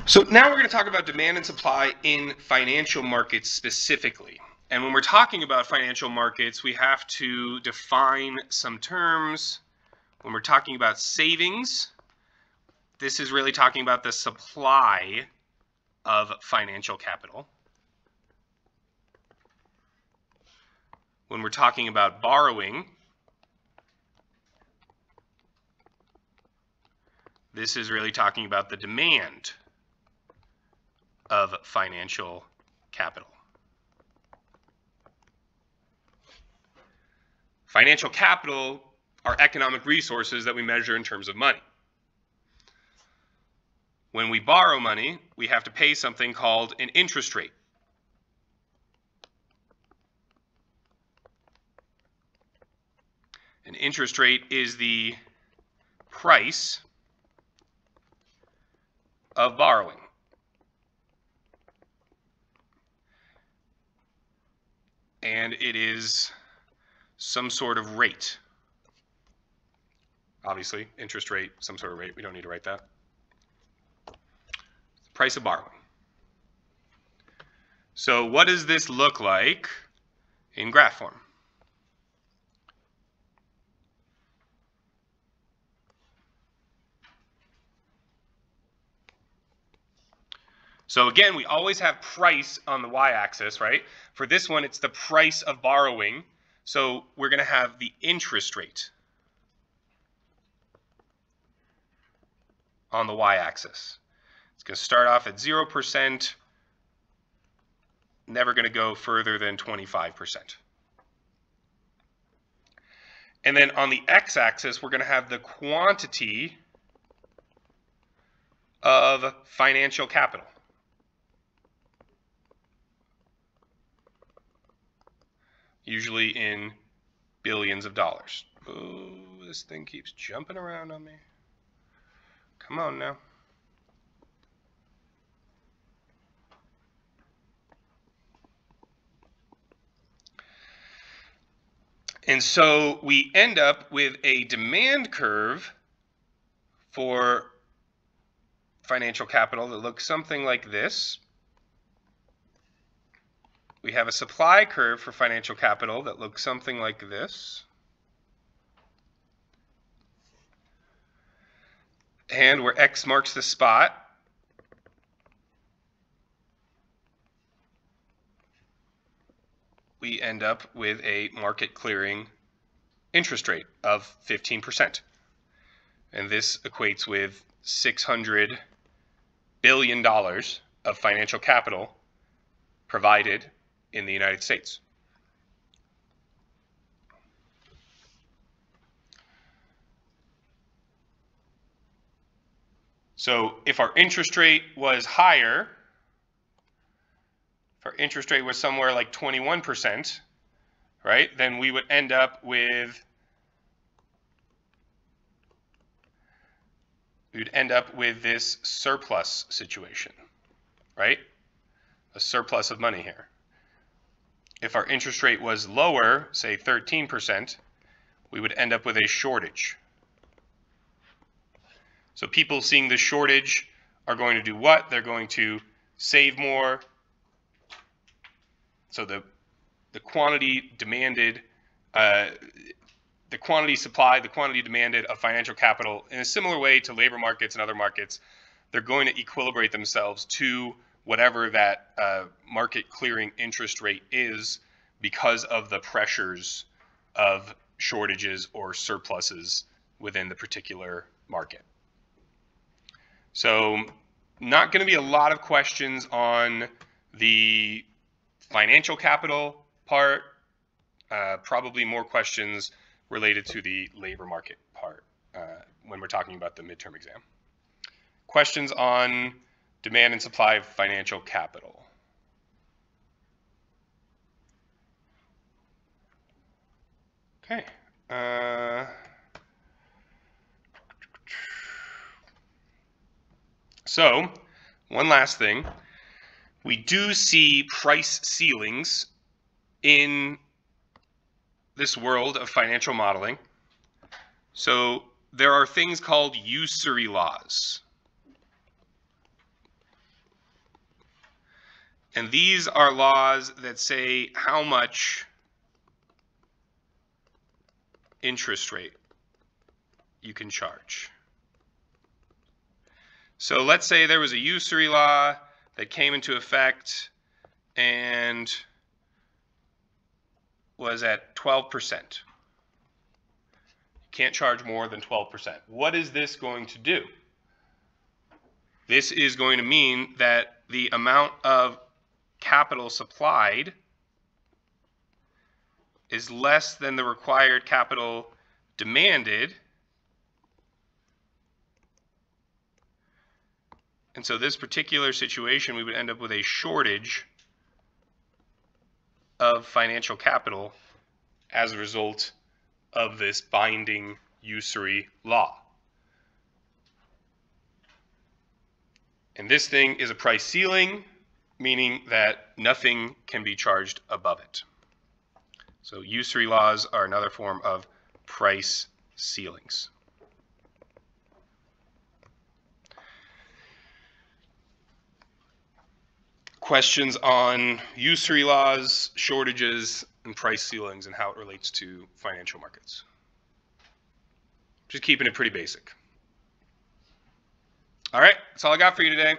So now we're going to talk about demand and supply in financial markets specifically. And when we're talking about financial markets, we have to define some terms. When we're talking about savings, this is really talking about the supply of financial capital. When we're talking about borrowing, this is really talking about the demand of financial capital. Financial capital are economic resources that we measure in terms of money. When we borrow money, we have to pay something called an interest rate. An interest rate is the price of borrowing. And it is some sort of rate. Obviously, interest rate, some sort of rate. We don't need to write that. The price of borrowing. So what does this look like in graph form? So again, we always have price on the y-axis, right? For this one, it's the price of borrowing. So we're going to have the interest rate on the y-axis. It's going to start off at 0%, never going to go further than 25%. And then on the x-axis, we're going to have the quantity of financial capital. Usually in billions of dollars. Oh, this thing keeps jumping around on me. Come on now. And so we end up with a demand curve for financial capital that looks something like this. We have a supply curve for financial capital that looks something like this. And where X marks the spot, we end up with a market clearing interest rate of 15%. And this equates with $600 billion of financial capital provided in the United States. So if our interest rate was higher, if our interest rate was somewhere like 21%, right, then we would end up with this surplus situation, right? A surplus of money here. If our interest rate was lower, say 13%, we would end up with a shortage. So people seeing the shortage are going to do what? They're going to save more. So the quantity demanded, the quantity supplied, the quantity demanded of financial capital, in a similar way to labor markets and other markets, they're going to equilibrate themselves to whatever that market clearing interest rate is because of the pressures of shortages or surpluses within the particular market. So not going to be a lot of questions on the financial capital part, probably more questions related to the labor market part when we're talking about the midterm exam. Questions on demand and supply of financial capital. Okay. So, one last thing. We do see price ceilings in this world of financial modeling. So there are things called usury laws. And these are laws that say how much interest rate you can charge. So let's say there was a usury law that came into effect and was at 12%. You can't charge more than 12%. What is this going to do? This is going to mean that the amount of capital supplied is less than the required capital demanded. And so this particular situation, we would end up with a shortage of financial capital as a result of this binding usury law. And this thing is a price ceiling, meaning that nothing can be charged above it. So usury laws are another form of price ceilings. Questions on usury laws, shortages, and price ceilings and how it relates to financial markets. Just keeping it pretty basic. All right, that's all I got for you today.